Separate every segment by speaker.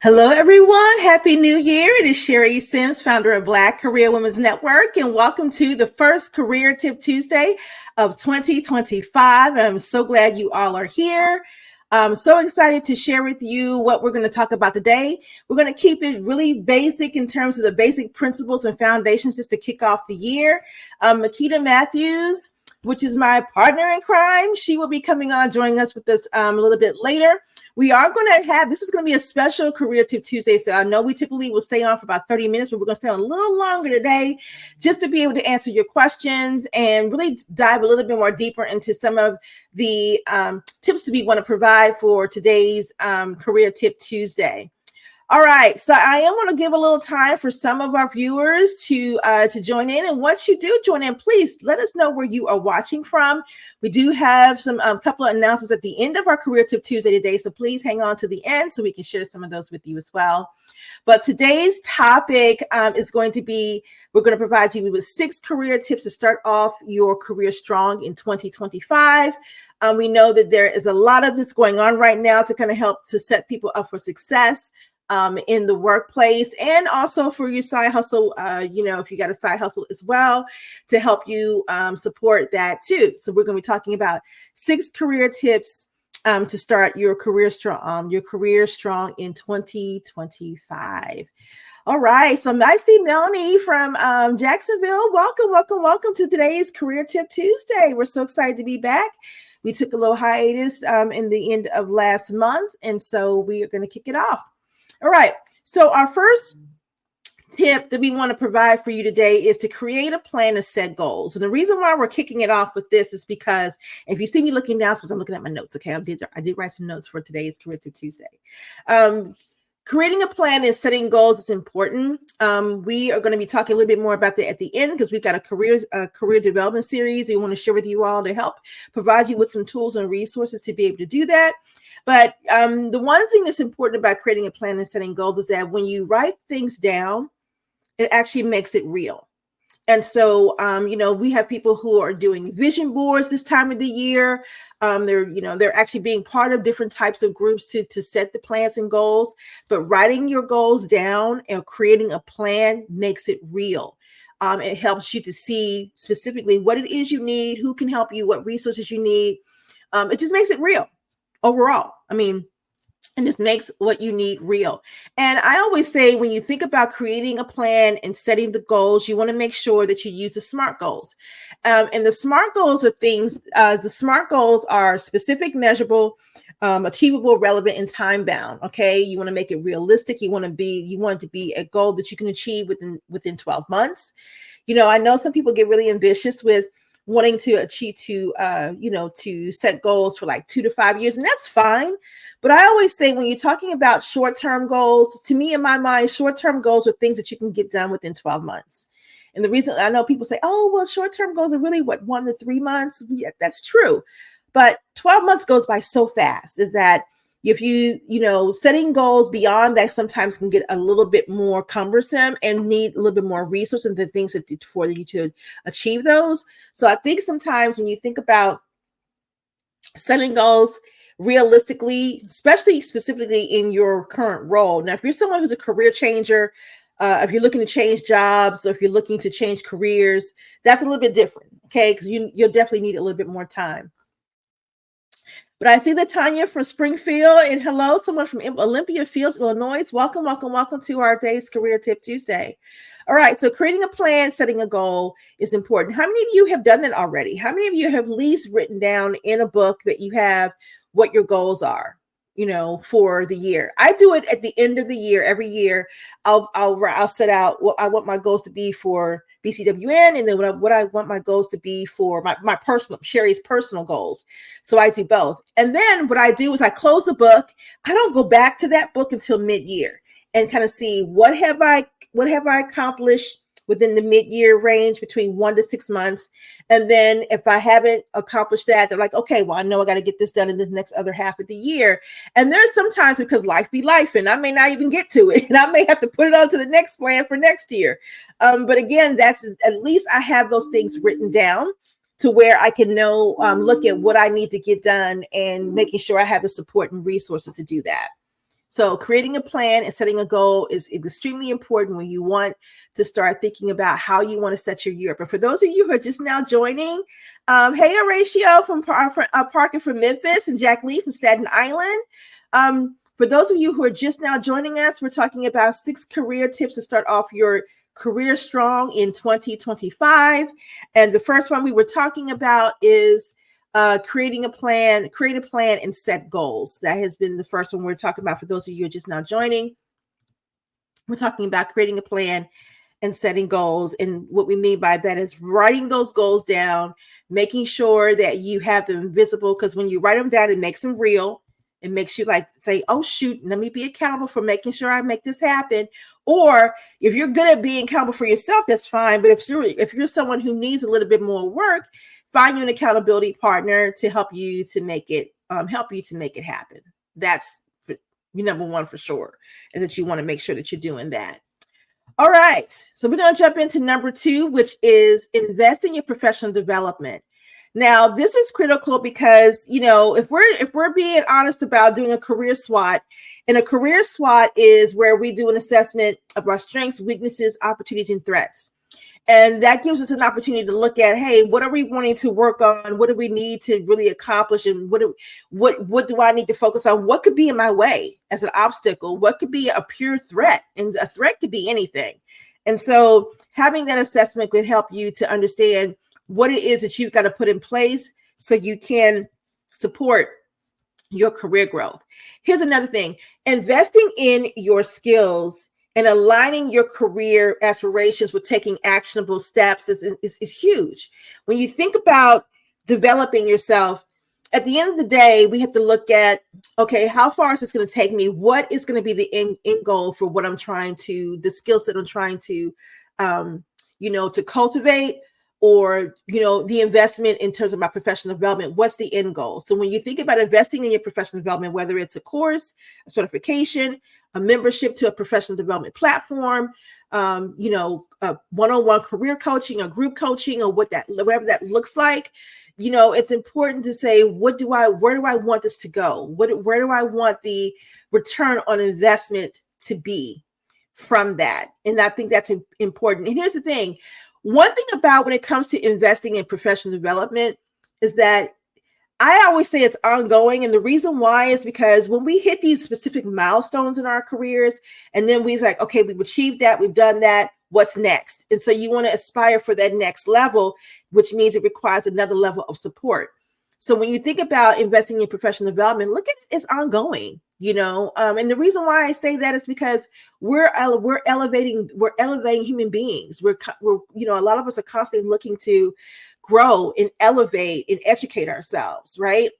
Speaker 1: Hello, everyone. Happy New Year. It is Sherry Sims, founder of Black Career Women's Network, and welcome to the first Career Tip Tuesday of 2025. I'm so glad you all are here. I'm so excited to share with you what we're going to talk about today. We're going to keep it really basic in terms of the basic principles and foundations just to kick off the year. Makita Matthews, which is my partner in crime, she will be coming on, joining us with us a little bit later. We are going to have, this is going to be a special Career Tip Tuesday. So I know we typically will stay on for about 30 minutes, but we're going to stay on a little longer today just to be able to answer your questions and really dive a little bit more deeper into some of the tips that we want to provide for today's Career Tip Tuesday. All right, so I am going to give a little time for some of our viewers to join in. And once you do join in, please let us know where you are watching from. We do have some couple of announcements at the end of our Career Tip Tuesday today, so please hang on to the end so we can share some of those with you as well. But today's topic is going to be, we're going to provide you with 6 career tips to start off your career strong in 2025. We know that there is a lot of this going on right now to kind of help to set people up for success in the workplace, and also for your side hustle, if you got a side hustle as well, to help you support that too. So we're going to be talking about 6 career tips to start your career strong in 2025. All right, so I see Melanie from Jacksonville. Welcome to today's Career Tip Tuesday. We're so excited to be back. We took a little hiatus in the end of last month, and so we are going to kick it off. All right, so our first tip that we want to provide for you today is to create a plan to set goals. And the reason why we're kicking it off with this is because if you see me looking down, because I'm looking at my notes, okay, I did write some notes for today's Career Tip Tuesday. Creating a plan and setting goals is important. We are going to be talking a little bit more about that at the end because we've got a career development series we want to share with you all to help provide you with some tools and resources to be able to do that. But the one thing that's important about creating a plan and setting goals is that when you write things down, it actually makes it real. And so, we have people who are doing vision boards this time of the year. They're actually being part of different types of groups to set the plans and goals. But writing your goals down and creating a plan makes it real. It helps you to see specifically what it is you need, who can help you, what resources you need. It just makes it real overall. And this makes what you need real. And I always say, when you think about creating a plan and setting the goals, you want to make sure that you use the SMART goals. And the SMART goals are specific, measurable, achievable, relevant, and time bound. Okay. You want to make it realistic. You want it to be a goal that you can achieve within 12 months. I know some people get really ambitious with wanting to achieve to set goals for like 2 to 5 years, and that's fine. But I always say, when you're talking about short-term goals, to me, in my mind, short-term goals are things that you can get done within 12 months. And the reason I know people say, oh, well, short-term goals are really 1 to 3 months. Yeah, that's true. But 12 months goes by so fast that if setting goals beyond that sometimes can get a little bit more cumbersome and need a little bit more resources and the things for you to achieve those. So I think sometimes when you think about setting goals realistically, specifically in your current role. Now, if you're someone who's a career changer, if you're looking to change jobs, or if you're looking to change careers, that's a little bit different, okay? Because you'll definitely need a little bit more time. But I see that Tanya from Springfield, and hello, someone from Olympia Fields, Illinois. Welcome to our day's Career Tip Tuesday. All right, so creating a plan, setting a goal is important. How many of you have done that already? How many of you have at least written down in a book that you have what your goals are? for the year. I do it at the end of the year. Every year, I'll set out what I want my goals to be for BCWN, and then what I want my goals to be for my personal, Sherry's personal goals. So I do both. And then what I do is I close the book. I don't go back to that book until mid-year and kind of see what have I accomplished within the mid-year range between 1 to 6 months. And then if I haven't accomplished that, they're like, okay, well, I know I got to get this done in this next other half of the year. And there's sometimes, because life be life, and I may not even get to it, and I may have to put it on to the next plan for next year. But again, that's at least I have those things written down to where I can know, look at what I need to get done and making sure I have the support and resources to do that. So creating a plan and setting a goal is extremely important when you want to start thinking about how you want to set your year up. But for those of you who are just now joining, hey, Horatio from Parker from Memphis and Jack Lee from Staten Island. For those of you who are just now joining us, we're talking about 6 career tips to start off your career strong in 2025. And the first one we were talking about is create a plan and set goals. That has been the first one we're talking about. For those of you who are just now joining, we're talking about creating a plan and setting goals. And what we mean by that is writing those goals down, making sure that you have them visible, because when you write them down, it makes them real. It makes you like say, oh, shoot, let me be accountable for making sure I make this happen. Or if you're good at being accountable for yourself, that's fine. But if you're someone who needs a little bit more work, find you an accountability partner to help you to make it happen. That's number one for sure, is that you want to make sure that you're doing that. All right. So we're going to jump into number 2, which is invest in your professional development. Now, this is critical because, if we're being honest about doing a career SWOT, and a career SWOT is where we do an assessment of our strengths, weaknesses, opportunities, and threats. And that gives us an opportunity to look at, hey, what are we wanting to work on? What do we need to really accomplish? And what do I need to focus on? What could be in my way as an obstacle? What could be a pure threat? And a threat could be anything. And so having that assessment could help you to understand what it is that you've got to put in place so you can support your career growth. Here's another thing: investing in your skills and aligning your career aspirations with taking actionable steps is huge. When you think about developing yourself, at the end of the day, we have to look at, okay, how far is this going to take me? What is going to be the end goal for what I'm trying to, the skill set I'm trying to, to cultivate, or, the investment in terms of my professional development? What's the end goal? So when you think about investing in your professional development, whether it's a course, a certification, a membership to a professional development platform, a one-on-one career coaching, or group coaching, or whatever that looks like, it's important to say, where do I want this to go? Where do I want the return on investment to be from that? And I think that's important. And here's the thing. One thing about when it comes to investing in professional development is that I always say it's ongoing. And the reason why is because when we hit these specific milestones in our careers, and then we've like, okay, we've achieved that, we've done that, what's next? And so you want to aspire for that next level, which means it requires another level of support. So when you think about investing in professional development, look at it as ongoing, and the reason why I say that is because we're elevating human beings. We're a lot of us are constantly looking to grow and elevate and educate ourselves, right?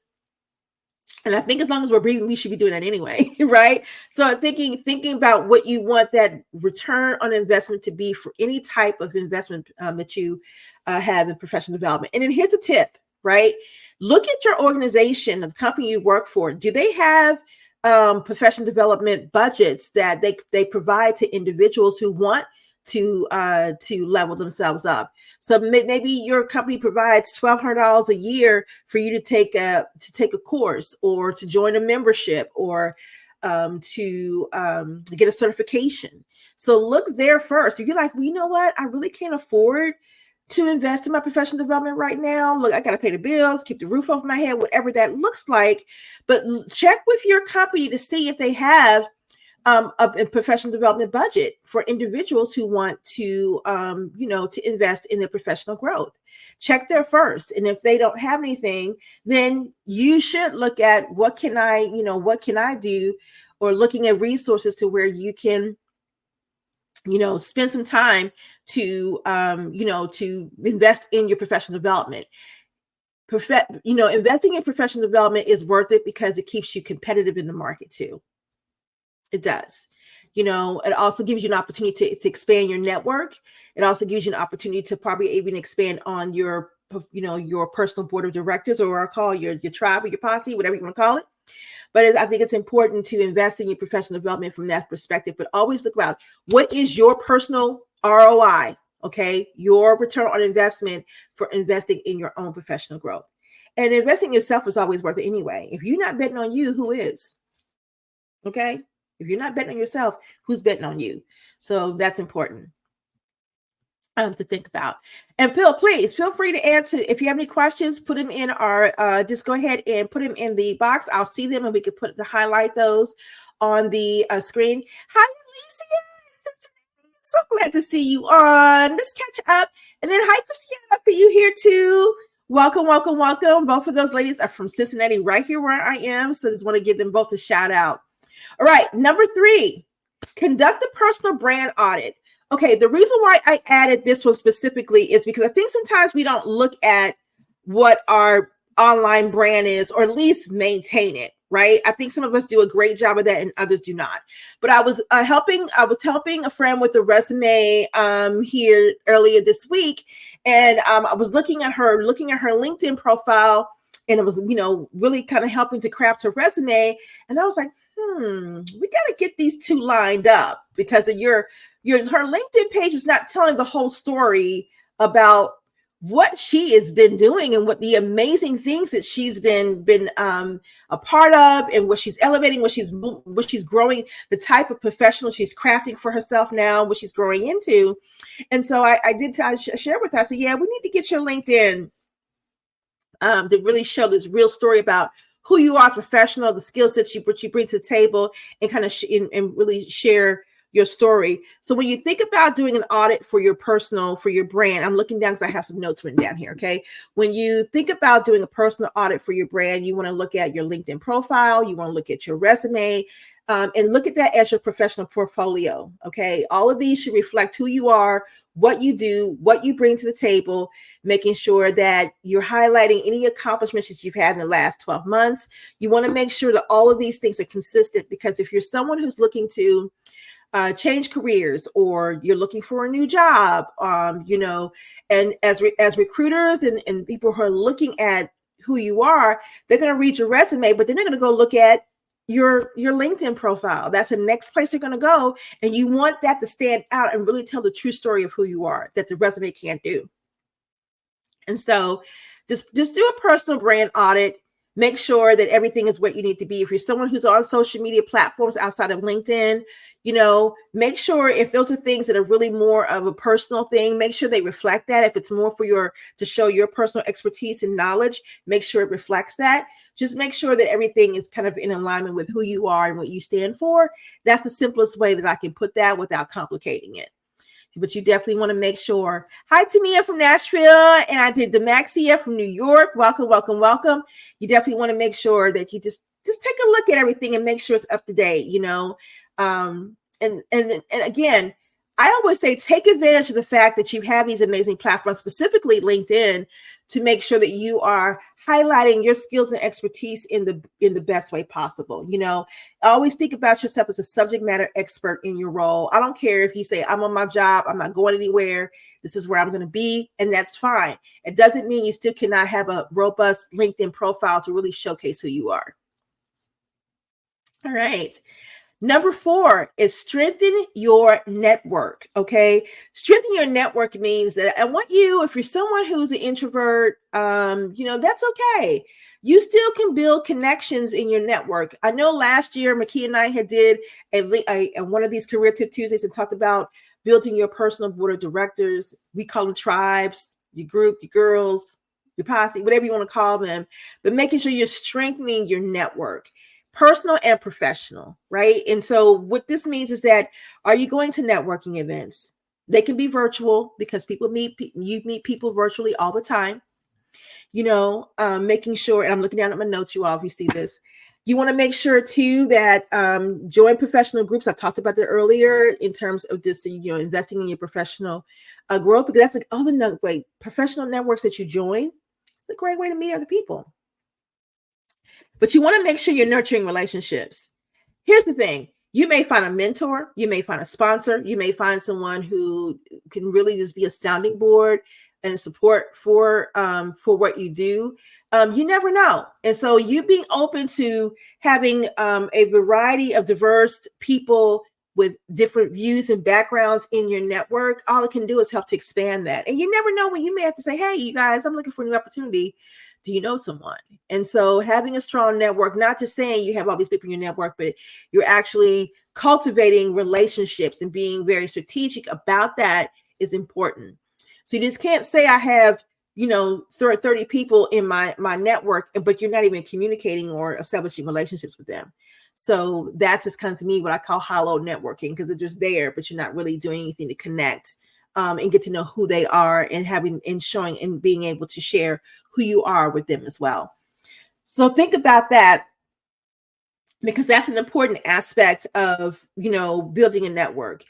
Speaker 1: And I think as long as we're breathing, we should be doing that anyway, right? So thinking about what you want that return on investment to be for any type of investment that you have in professional development. And then here's a tip, right? Look at your organization, the company you work for. Do they have professional development budgets that they provide to individuals who want to level themselves up? So maybe your company provides $1,200 a year for you to take a course, or to join a membership, or to get a certification. So look there first. If you're like, well, you know what, I really can't afford to invest in my professional development right now. Look, I got to pay the bills, keep the roof over my head, whatever that looks like. But check with your company to see if they have a professional development budget for individuals who want to, to invest in their professional growth. Check there first. And if they don't have anything, then you should look at what can I do, or looking at resources to where you can, spend some time to, to invest in your professional development. Investing in professional development is worth it because it keeps you competitive in the market too. It does. It also gives you an opportunity to expand your network. It also gives you an opportunity to probably even expand on your personal board of directors, or I'll call your tribe or your posse, whatever you want to call it. But I think it's important to invest in your professional development from that perspective. But always look about what is your personal ROI, okay? Your return on investment for investing in your own professional growth. And investing in yourself is always worth it anyway. If you're not betting on you, who is? Okay? If you're not betting on yourself, who's betting on you? So that's important to think about. And Bill, please feel free to answer. If you have any questions, put them in our, just go ahead and put them in the box. I'll see them and we can highlight those on the screen. Hi, Alicia. So glad to see you on. Let's catch up. And then hi, Christiana. I see you here too. Welcome, welcome, welcome. Both of those ladies are from Cincinnati, right here where I am. So just want to give them both a shout out. All right, number 3, conduct a personal brand audit. Okay, the reason why I added this one specifically is because I think sometimes we don't look at what our online brand is, or at least maintain it, right? I think some of us do a great job of that and others do not. But I was helping a friend with a resume here earlier this week, and I was looking at her LinkedIn profile, and it was, really kind of helping to craft her resume. And I was like, we got to get these two lined up, because of her LinkedIn page is not telling the whole story about what she has been doing and what the amazing things that she's been a part of, and what she's elevating, what she's growing, the type of professional she's crafting for herself now, what she's growing into. And so I did share with her. I said, yeah, we need to get your LinkedIn to really show this real story about who you are as a professional, the skill sets you bring to the table, and kind of and really share your story. So when you think about doing an audit for your brand, I'm looking down because I have some notes written down here. Okay. When you think about doing a personal audit for your brand, you want to look at your LinkedIn profile. You want to look at your resume, and look at that as your professional portfolio. Okay. All of these should reflect who you are, what you do, what you bring to the table, making sure that you're highlighting any accomplishments that you've had in the last 12 months. You want to make sure that all of these things are consistent, because if you're someone who's looking to change careers, or you're looking for a new job, and as recruiters and people who are looking at who you are, they're going to read your resume, but then they're going to go look at your LinkedIn profile. That's the next place they're going to go. And you want that to stand out and really tell the true story of who you are, that the resume can't do. And so just do a personal brand audit. Make sure that everything is what you need to be. If you're someone who's on social media platforms outside of LinkedIn, make sure if those are things that are really more of a personal thing, make sure they reflect that. If it's more to show your personal expertise and knowledge, make sure it reflects that. Just make sure that everything is kind of in alignment with who you are and what you stand for. That's the simplest way that I can put that without complicating it. But you definitely want to make sure. Hi, Tamia from Nashville. And I did Demaxia from New York. Welcome, welcome, welcome. You definitely want to make sure that you just take a look at everything and make sure it's up to date, And again, I always say, take advantage of the fact that you have these amazing platforms, specifically LinkedIn, to make sure that you are highlighting your skills and expertise in the best way possible. Always think about yourself as a subject matter expert in your role. I don't care if you say, I'm on my job, I'm not going anywhere, this is where I'm going to be, and that's fine. It doesn't mean you still cannot have a robust LinkedIn profile to really showcase who you are. All right. Number 4 is strengthen your network. Okay. Strengthen your network means that I want you, if you're someone who's an introvert, that's okay. You still can build connections in your network. I know last year, McKee and I had did one of these Career Tip Tuesdays and talked about building your personal board of directors. We call them tribes, your group, your girls, your posse, whatever you want to call them, but making sure you're strengthening your network. personal and professional, right? And so what this means is that, are you going to networking events? They can be virtual because you meet people virtually all the time. Making sure, and I'm looking down at my notes, you all, if you see this, you want to make sure too that join professional groups. I talked about that earlier in terms of this, investing in your professional growth, because that's like all the professional networks that you join. It's a great way to meet other people. But you want to make sure you're nurturing relationships. Here's the thing. You may find a mentor, you may find a sponsor, you may find someone who can really just be a sounding board and a support for what you do. You never know. And so you being open to having a variety of diverse people with different views and backgrounds in your network, all it can do is help to expand that. And you never know when you may have to say, hey, you guys, I'm looking for a new opportunity. Do you know someone? And so having a strong network, not just saying you have all these people in your network, but you're actually cultivating relationships and being very strategic about that is important. So you just can't say I have, 30 people in my network, but you're not even communicating or establishing relationships with them. So that's just kind of, to me, what I call hollow networking, because they're just there, but you're not really doing anything to connect and get to know who they are, and showing and being able to share who you are with them as well. So think about that, because that's an important aspect of, building a network.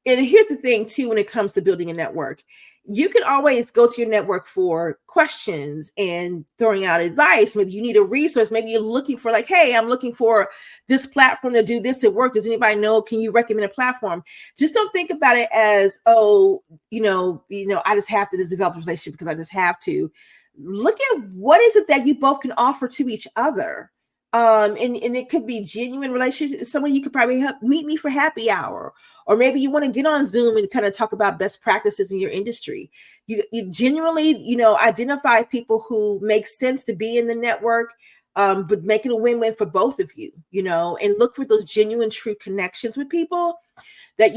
Speaker 1: And here's the thing too, when it comes to building a network, you can always go to your network for questions and throwing out advice. Maybe you need a resource. Maybe you're looking for hey, I'm looking for this platform to do this at work. Does anybody know? Can you recommend a platform? Just don't think about it as, I just have to develop a relationship because I just have to. Look at what is it that you both can offer to each other. And it could be genuine relationship. Someone you could probably meet me for happy hour, or maybe you want to get on Zoom and kind of talk about best practices in your industry. You genuinely, identify people who make sense to be in the network, but make it a win-win for both of you, and look for those genuine, true connections with people that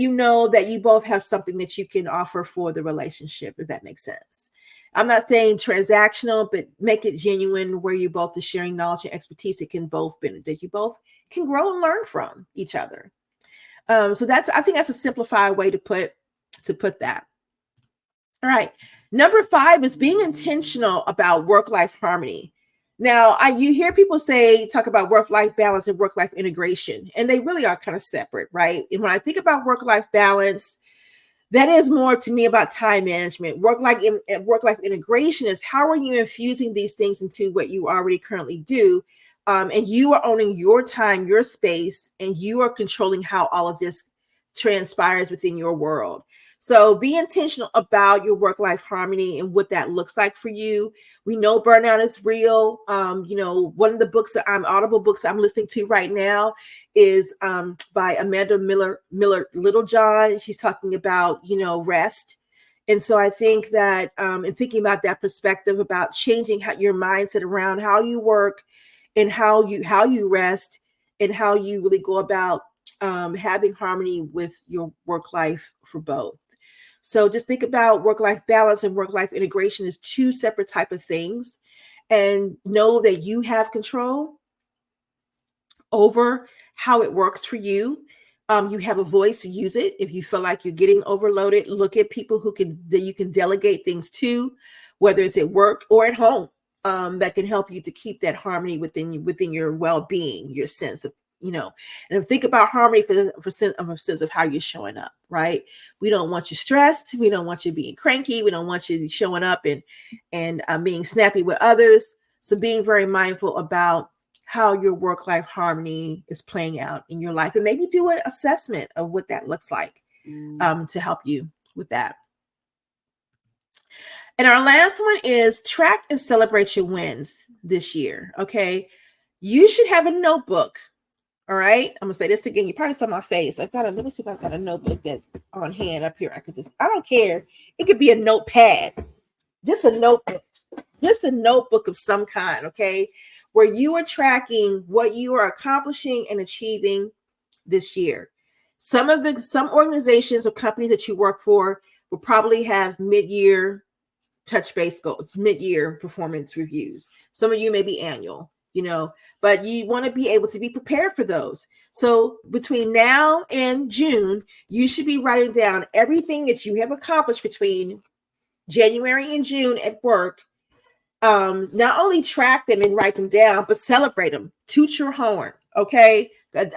Speaker 1: that you both have something that you can offer for the relationship, if that makes sense. I'm not saying transactional, but make it genuine, where you both are sharing knowledge and expertise that you both can grow and learn from each other. So I think that's a simplified way to put that. All right. Number 5 is being intentional about work-life harmony. Now, you hear people talk about work-life balance and work-life integration, and they really are kind of separate, right? And when I think about work-life balance, that is more to me about time management. Work-life integration is, how are you infusing these things into what you already currently do? And you are owning your time, your space, and you are controlling how all of this transpires within your world. So be intentional about your work-life harmony and what that looks like for you. We know burnout is real. One of the Audible books I'm listening to right now is by Amanda Miller Littlejohn. She's talking about, rest. And so I think that in thinking about that perspective about changing your mindset around how you work and how you rest and how you really go about having harmony with your work life for both. So just think about work-life balance and work-life integration as 2 separate type of things, and know that you have control over how it works for you. You have a voice, use it. If you feel like you're getting overloaded, look at people that you can delegate things to, whether it's at work or at home, that can help you to keep that harmony within your well-being, your sense of, and think about harmony for a sense of how you're showing up, right? We don't want you stressed. We don't want you being cranky. We don't want you showing up and being snappy with others. So being very mindful about how your work-life harmony is playing out in your life, and maybe do an assessment of what that looks like to help you with that. And our last one is track and celebrate your wins this year. Okay. You should have a notebook. All right. I'm going to say this again. You probably saw my face. Let me see if I've got a notebook that on hand up here. I don't care. It could be a notepad, just a notebook of some kind. Okay. Where you are tracking what you are accomplishing and achieving this year. Some organizations or companies that you work for will probably have mid-year touch base goals, mid-year performance reviews. Some of you may be annual. but you want to be able to be prepared for those. So between now and June, you should be writing down everything that you have accomplished between January and June at work. Not only track them and write them down, but celebrate them. Toot your horn. Okay.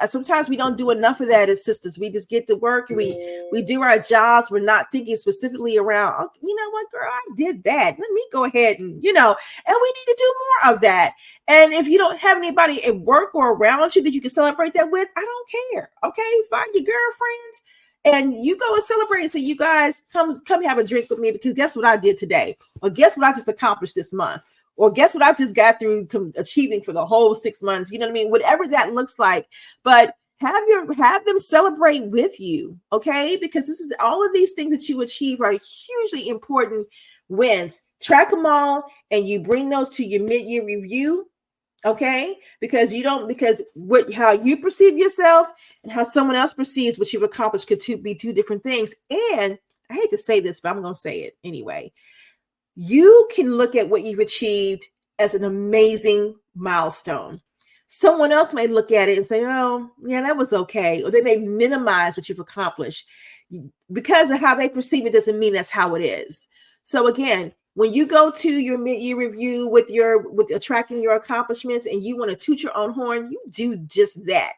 Speaker 1: Sometimes we don't do enough of that as sisters. We just get to work. We do our jobs. We're not thinking specifically around, oh, you know what, girl, I did that. Let me go ahead and we need to do more of that. And if you don't have anybody at work or around you that you can celebrate that with, I don't care. Okay. Find your girlfriends and you go and celebrate. So you guys come have a drink with me, because guess what I did today? Or guess what I just accomplished this month? Or guess what I just got through achieving for the whole 6 months? You know what I mean? Whatever that looks like, but have them celebrate with you, okay? Because this is all of these things that you achieve are hugely important wins. Track them all, and you bring those to your mid-year review, okay? Because how you perceive yourself and how someone else perceives what you've accomplished could be two different things. And I hate to say this, but I'm going to say it anyway. You can look at what you've achieved as an amazing milestone. Someone else may look at it and say, oh, yeah, that was okay. Or they may minimize what you've accomplished. Because of how they perceive it doesn't mean that's how it is. So again, when you go to your mid-year review with tracking your accomplishments and you want to toot your own horn, you do just that.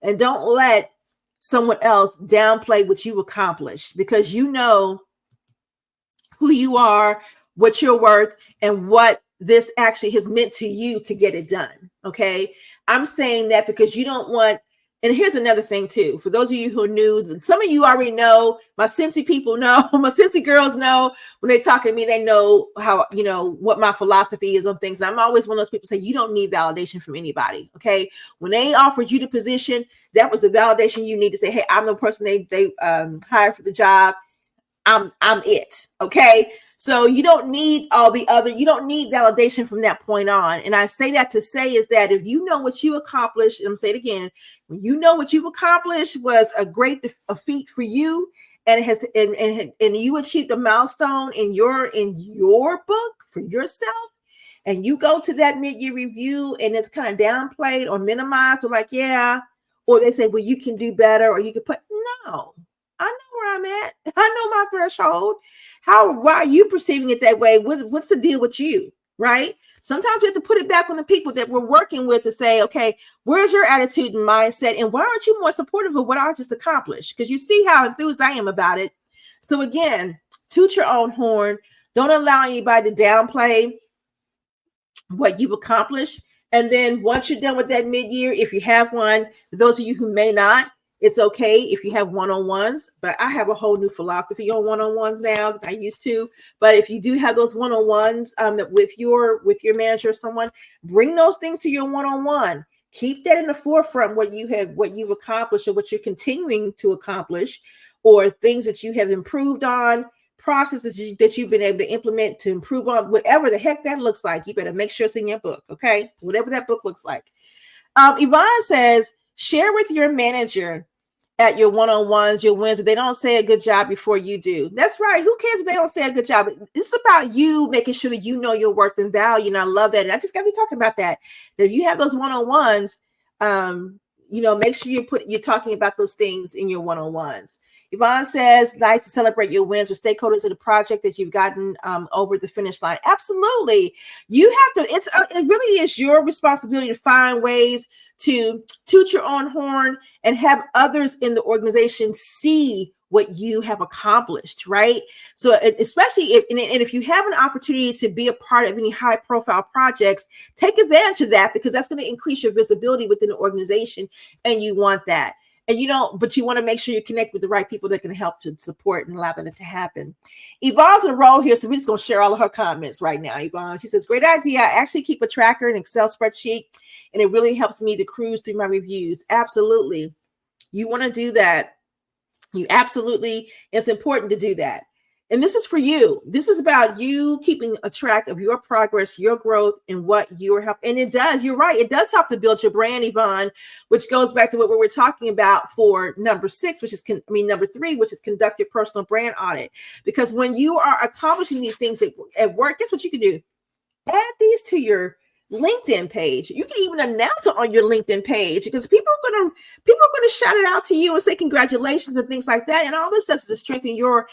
Speaker 1: And don't let someone else downplay what you accomplished, because you know who you are, what you're worth, and what this actually has meant to you to get it done. Okay. I'm saying that because you don't want, and here's another thing too, for those of you who are new, some of you already know, my Cincy people know, my Cincy girls know, when they talk to me, they know how, what my philosophy is on things. And I'm always one of those people say, you don't need validation from anybody. Okay. When they offered you the position, that was the validation you need to say, hey, I'm the person they hired for the job. I'm it. Okay. So you don't need you don't need validation from that point on. And I say that to say is that if you know what you accomplished, and I'm saying it again, when you know what you've accomplished was a feat for you, and it has and you achieved a milestone in your book for yourself, and you go to that mid-year review and it's kind of downplayed or minimized, or like, yeah, or they say, well, you can do better, or you can no. I know where I'm at. I know my threshold. Why are you perceiving it that way? What's the deal with you, right? Sometimes we have to put it back on the people that we're working with to say, okay, where's your attitude and mindset? And why aren't you more supportive of what I just accomplished? Because you see how enthused I am about it. So again, toot your own horn. Don't allow anybody to downplay what you've accomplished. And then once you're done with that mid-year, if you have one, for those of you who may not, it's okay if you have one-on-ones, but I have a whole new philosophy on one-on-ones now that I used to. But if you do have those one-on-ones that with your manager or someone, bring those things to your one-on-one. Keep that in the forefront, what you've accomplished or what you're continuing to accomplish, or things that you have improved on, processes that you've been able to implement to improve on, whatever the heck that looks like. You better make sure it's in your book, okay? Whatever that book looks like. Yvonne says, share with your manager at your one-on-ones, your wins, if they don't say a good job before you do. That's right. Who cares if they don't say a good job? It's about you making sure that you know your worth and value. And I love that. And I just got to be talking about that. That if you have those one-on-ones, make sure you're talking about those things in your one-on-ones. Yvonne says, nice to celebrate your wins with stakeholders of the project that you've gotten over the finish line. Absolutely. You have to, it really is your responsibility to find ways to toot your own horn and have others in the organization see what you have accomplished, right? So especially if you have an opportunity to be a part of any high profile projects, take advantage of that, because that's going to increase your visibility within the organization. And you want that. And but you want to make sure you connect with the right people that can help to support and allow that to happen. Yvonne's on a roll here, so we're just going to share all of her comments right now. Yvonne, she says, great idea. I actually keep a tracker, an Excel spreadsheet, and it really helps me to cruise through my reviews. Absolutely. You want to do that. It's important to do that. And this is for you. This is about you keeping a track of your progress, your growth, and what you're helping. And it does, you're right. It does help to build your brand, Yvonne, which goes back to what we were talking about for number 3, which is conduct your personal brand audit. Because when you are accomplishing these things at work, guess what you can do? Add these to your LinkedIn page. You can even announce it on your LinkedIn page because people are gonna shout it out to you and say congratulations and things like that. And all this does is to strengthen your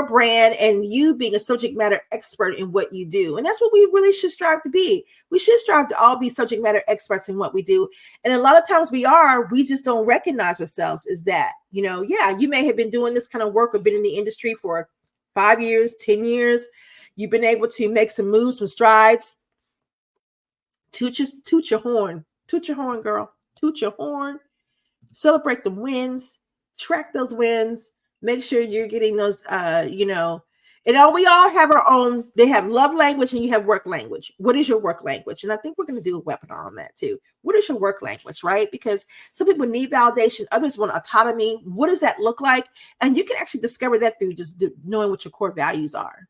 Speaker 1: brand and you being a subject matter expert in what you do. And that's what we really should strive to be. We should strive to all be subject matter experts in what we do. And a lot of times we just don't recognize ourselves as that. Yeah, you may have been doing this kind of work or been in the industry for 5 years, 10 years. You've been able to make some moves, some strides. Toot your horn. Toot your horn, girl. Toot your horn. Celebrate the wins. Track those wins. Make sure you're getting those, we all have our own. They have love language and you have work language. What is your work language? And I think we're going to do a webinar on that too. What is your work language, right? Because some people need validation. Others want autonomy. What does that look like? And you can actually discover that through just knowing what your core values are.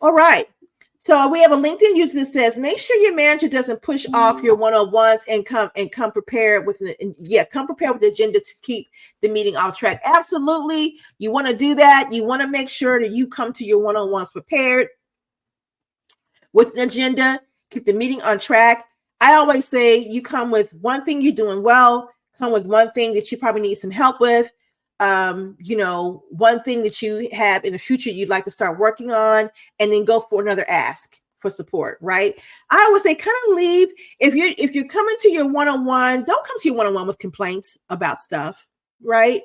Speaker 1: All right. So we have a LinkedIn user that says, make sure your manager doesn't push off your one-on-ones and come prepared with the agenda to keep the meeting off track. Absolutely. You want to do that. You want to make sure that you come to your one-on-ones prepared with an agenda, keep the meeting on track. I always say you come with one thing you're doing well, come with one thing that you probably need some help with. One thing that you have in the future you'd like to start working on, and then go for another ask for support, right? I always say kind of leave. If you're coming to your one-on-one, don't come to your one-on-one with complaints about stuff, right?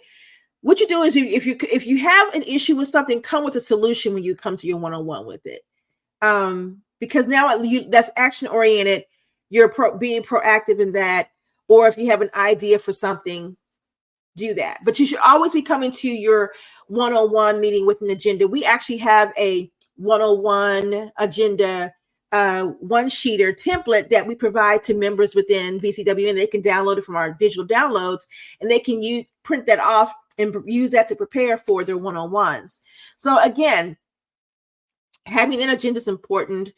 Speaker 1: What you do is if you have an issue with something, come with a solution when you come to your one-on-one with it. Because now that's action oriented. You're being proactive in that. Or if you have an idea for something, do that. But you should always be coming to your one-on-one meeting with an agenda. We actually have a one-on-one agenda one-sheeter template that we provide to members within BCWN. They can download it from our digital downloads, and they can print that off and use that to prepare for their one-on-ones. So again, having an agenda is important.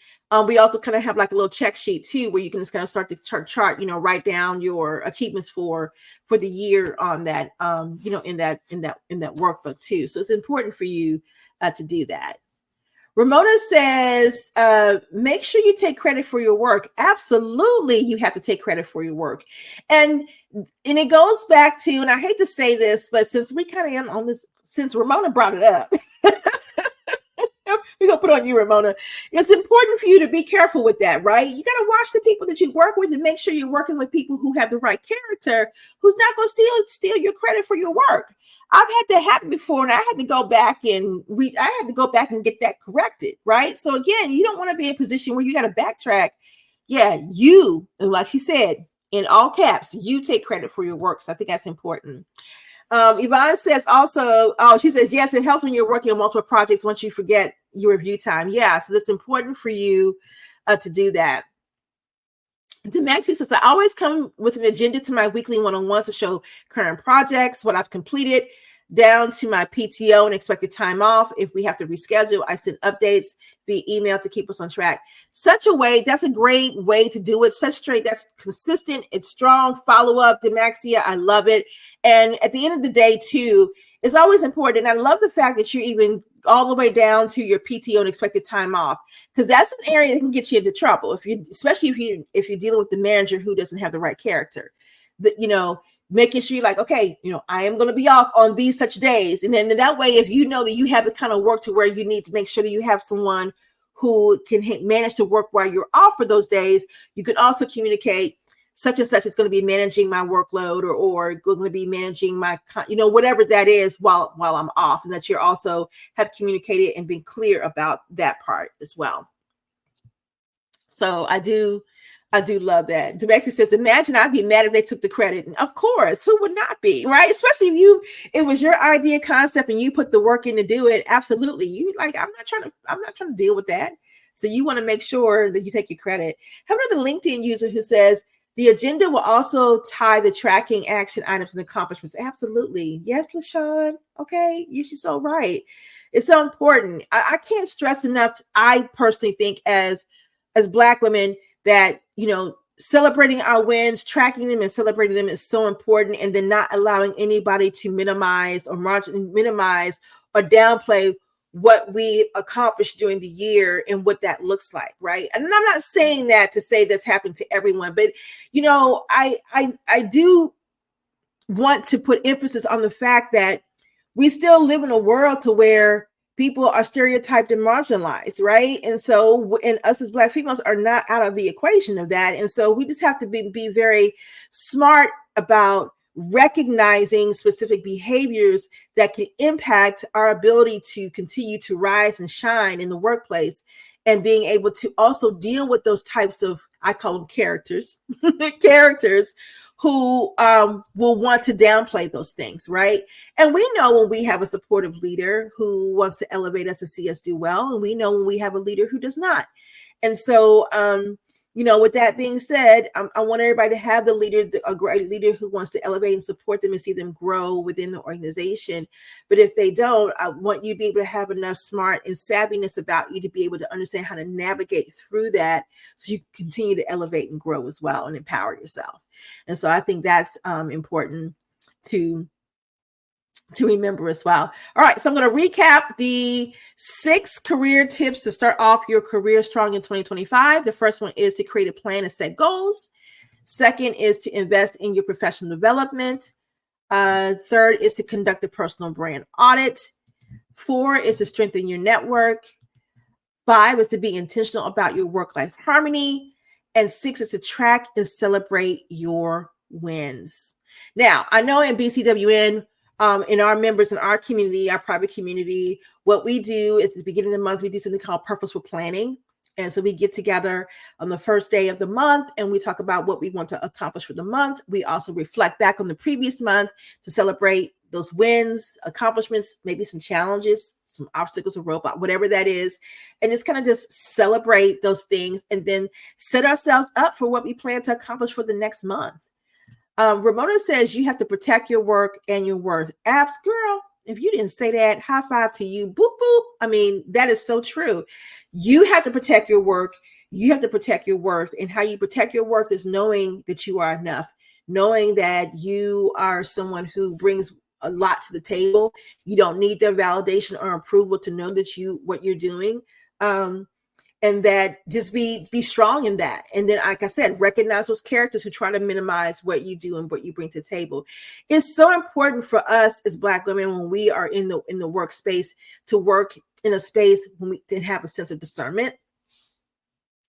Speaker 1: We also kind of have like a little check sheet too, where you can just kind of start to chart, write down your achievements for the year on that, in that workbook too. So it's important for you to do that. Ramona says, make sure you take credit for your work. Absolutely, you have to take credit for your work. And it goes back to, and I hate to say this, but since we kind of on this, since Ramona brought it up, we're going to put on you, Ramona. It's important for you to be careful with that, right? You got to watch the people that you work with and make sure you're working with people who have the right character, who's not going to steal your credit for your work. I've had that happen before, and I had to go back and get that corrected, right? So again, you don't want to be in a position where you got to backtrack. Yeah, you, and like she said, in all caps, you take credit for your work. So I think that's important. Yvonne says also, she says, yes, it helps when you're working on multiple projects once you forget your review time. Yeah, so it's important for you to do that. Demaxi says, I always come with an agenda to my weekly one-on-ones to show current projects, what I've completed, down to my PTO and expected time off. If we have to reschedule, I send updates via email to keep us on track. That's a great way to do it. That's consistent. It's strong follow-up. Demaxia, I love it. And at the end of the day, too, it's always important. And I love the fact that you're even all the way down to your PTO and expected time off, because that's an area that can get you into trouble. Especially if you're dealing with the manager who doesn't have the right character. Making sure you're like, okay, I am going to be off on these such days. And then that way, if you know that you have the kind of work to where you need to make sure that you have someone who can manage to work while you're off for those days, you can also communicate such and such is going to be managing my workload or going to be managing my, whatever that is while I'm off, and that you're also have communicated and been clear about that part as well. So I do love that. Demaxi says, imagine I'd be mad if they took the credit. And of course, who would not be, right? Especially if it was your idea concept and you put the work in to do it. Absolutely. You like, I'm not trying to deal with that. So you want to make sure that you take your credit. Have another LinkedIn user who says, the agenda will also tie the tracking action items and accomplishments. Absolutely. Yes, LaShawn. Okay. You're so right. It's so important. I can't stress enough. I personally think as Black women that, celebrating our wins, tracking them and celebrating them is so important. And then not allowing anybody to minimize or downplay what we accomplished during the year and what that looks like, right? And I'm not saying that to say that's happening to everyone, but I do want to put emphasis on the fact that we still live in a world to where people are stereotyped and marginalized, right? And so, and us as Black females are not out of the equation of that. And so we just have to be very smart about recognizing specific behaviors that can impact our ability to continue to rise and shine in the workplace, and being able to also deal with those types of, I call them characters, characters who will want to downplay those things, right? And we know when we have a supportive leader who wants to elevate us and see us do well, and we know when we have a leader who does not. And so, with that being said, I want everybody to have a great leader who wants to elevate and support them and see them grow within the organization. But if they don't, I want you to be able to have enough smart and savviness about you to be able to understand how to navigate through that, so you can continue to elevate and grow as well and empower yourself. And so I think that's important to remember as well. All right, so I'm going to recap the 6 career tips to start off your career strong in 2025. The first one is to create a plan and set goals. Second is to invest in your professional development. Third is to conduct a personal brand audit. 4 is to strengthen your network. 5 is to be intentional about your work-life harmony. And 6 is to track and celebrate your wins. Now, I know in BCWN, in our members in our community, our private community, what we do is at the beginning of the month, we do something called purposeful planning. And so we get together on the first day of the month and we talk about what we want to accomplish for the month. We also reflect back on the previous month to celebrate those wins, accomplishments, maybe some challenges, some obstacles, a roadblock, whatever that is. And it's kind of just celebrate those things and then set ourselves up for what we plan to accomplish for the next month. Ramona says you have to protect your work and your worth. Abs, girl, if you didn't say that, high five to you. Boop, boop. I mean, that is so true. You have to protect your work. You have to protect your worth. And how you protect your worth is knowing that you are enough, knowing that you are someone who brings a lot to the table. You don't need their validation or approval to know that what you're doing. And that just be strong in that. And then, like I said, recognize those characters who try to minimize what you do and what you bring to the table. It's so important for us as Black women when we are in the workspace to work in a space when we can have a sense of discernment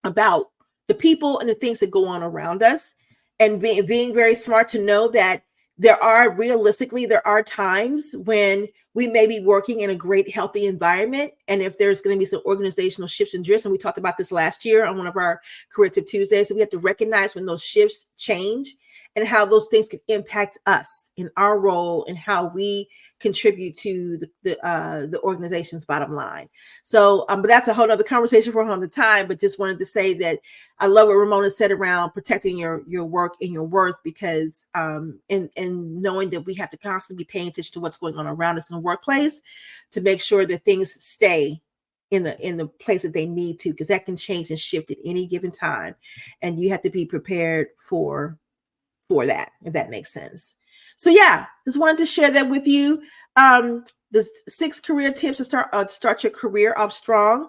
Speaker 1: about the people and the things that go on around us, and being very smart to know that there are times when we may be working in a great, healthy environment. And if there's going to be some organizational shifts and drifts, and we talked about this last year on one of our Career Tip Tuesdays, so we have to recognize when those shifts change and how those things can impact us in our role and how we contribute to the organization's bottom line. So, but that's a whole other conversation for another time. But just wanted to say that I love what Ramona said around protecting your work and your worth, because and knowing that we have to constantly be paying attention to what's going on around us in the workplace to make sure that things stay in the place that they need to, because that can change and shift at any given time, and you have to be prepared for that, if that makes sense. So yeah, just wanted to share that with you. The 6 career tips to start your career off strong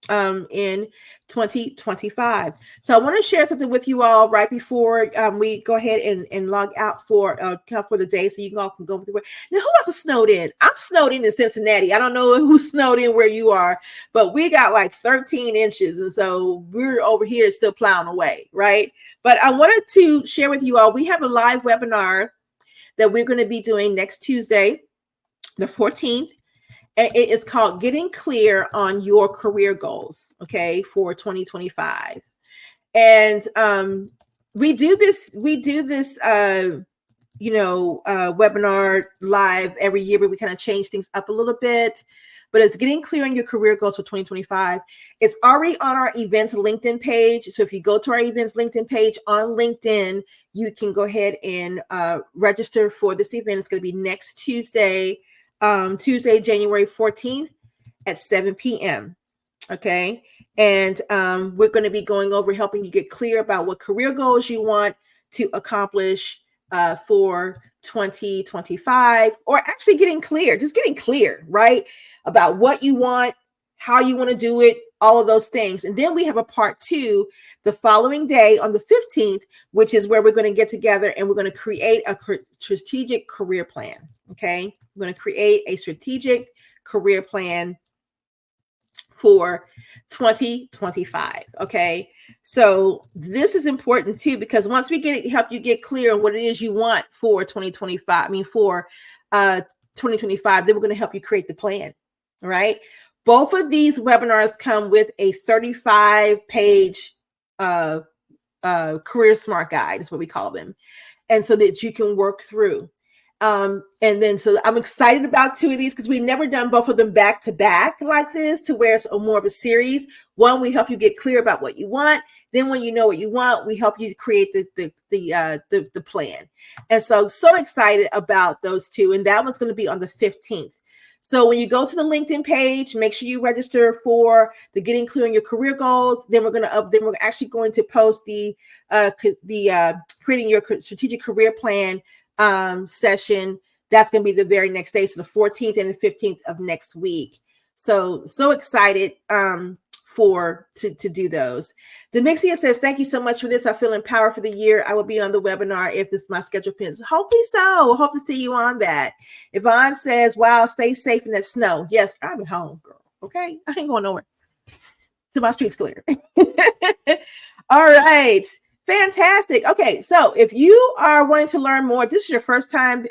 Speaker 1: in 2025. So I want to share something with you all right before we go ahead and log out for the day, so you all can go through it. Now, who else is snowed in? I'm snowed in Cincinnati. I don't know who's snowed in where you are, but we got like 13 inches, and so we're over here still plowing away, right? But I wanted to share with you all, we have a live webinar that we're going to be doing next Tuesday, the 14th. And it is called Getting Clear on Your Career Goals, okay, for 2025. And we do this webinar live every year, but we kind of change things up a little bit. But it's Getting Clear on Your Career Goals for 2025. It's already on our events LinkedIn page. So if you go to our events LinkedIn page on LinkedIn, you can go ahead and register for this event. It's going to be next Tuesday, January 14th at 7 p.m. Okay. And we're going to be going over helping you get clear about what career goals you want to accomplish for 2025, or actually getting clear, right? About what you want, how you want to do it, all of those things. And then we have a part 2 the following day on the 15th, which is where we're going to get together and we're going to create a strategic career plan. Okay. We're going to create a strategic career plan for 2025. Okay. So this is important too, because once we help you get clear on what it is you want for 2025, for 2025, then we're going to help you create the plan. All right. Both of these webinars come with a 35-page career smart guide, is what we call them. And so that you can work through. And then, so I'm excited about 2 of these because we've never done both of them back to back like this, to where it's more of a series. One, we help you get clear about what you want. Then when you know what you want, we help you create the plan. And so excited about those 2. And that one's going to be on the 15th. So when you go to the LinkedIn page, make sure you register for the Getting Clear on Your Career Goals. Then we're actually going to post the Creating Your Strategic Career Plan session. That's going to be the very next day, so the 14th and the 15th of next week. So excited to do those. Demixia says, thank you so much for this. I feel empowered for the year. I will be on the webinar if my schedule permits. Hopefully so. Hope to see you on that. Yvonne says, wow, stay safe in that snow. Yes, I'm at home, girl. Okay, I ain't going nowhere till my street's clear. All right. Fantastic. Okay, so if you are wanting to learn more, if this is your first time,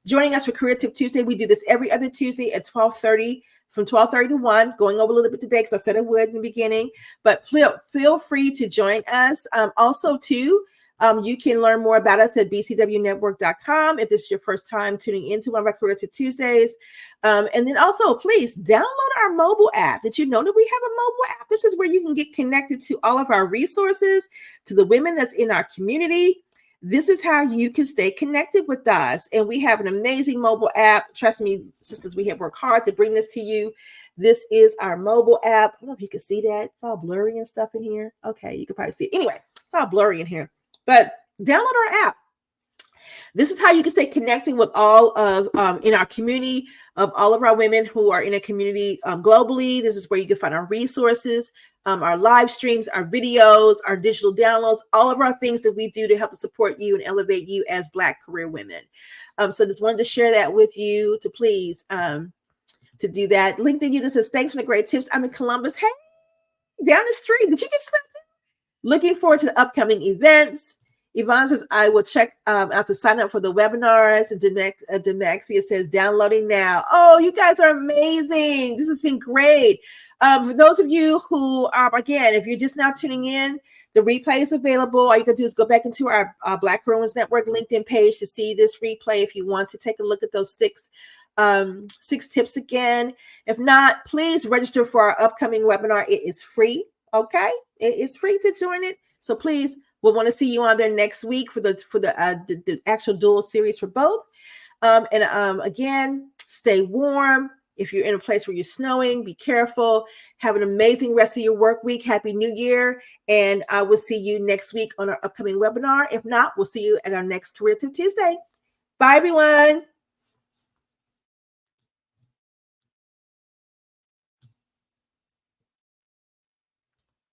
Speaker 1: joining us for Career Tip Tuesday, we do this every other Tuesday at 12:30, from 12:30 to 1, going over a little bit today because I said I would in the beginning, but feel free to join us. Also, too, you can learn more about us at bcwnetwork.com if this is your first time tuning into one of our Career Tip Tuesdays. And then also, please download our mobile app. Did you know that we have a mobile app? This is where you can get connected to all of our resources, to the women that's in our community. This is how you can stay connected with us. And we have an amazing mobile app. Trust me, sisters, we have worked hard to bring this to you. This is our mobile app. I don't know if you can see that. It's all blurry and stuff in here. Okay, you can probably see it. Anyway, it's all blurry in here. But download our app. This is how you can stay connected with all of in our community of all of our women who are in a community globally. This is where you can find our resources, our live streams, our videos, our digital downloads, all of our things that we do to help support you and elevate you as Black career women. So just wanted to share that with you to please to do that. LinkedIn user says, thanks for the great tips. I'm in Columbus. Hey, down the street. Did you get stuff? Looking forward to the upcoming events. Yvonne says, I will check out to sign up for the webinars. And Demexia says, downloading now. Oh, you guys are amazing. This has been great. For those of you who are, again, if you're just now tuning in, the replay is available. All you can do is go back into our Black Career Women's Network LinkedIn page to see this replay if you want to take a look at those six tips again. If not, please register for our upcoming webinar. It is free. Okay, it is free to join it. So please, we'll want to see you on there next week for the actual dual series for both. Again, stay warm. If you're in a place where you're snowing, be careful. Have an amazing rest of your work week. Happy New Year. And I will see you next week on our upcoming webinar. If not, we'll see you at our next Career Tip Tuesday. Bye, everyone.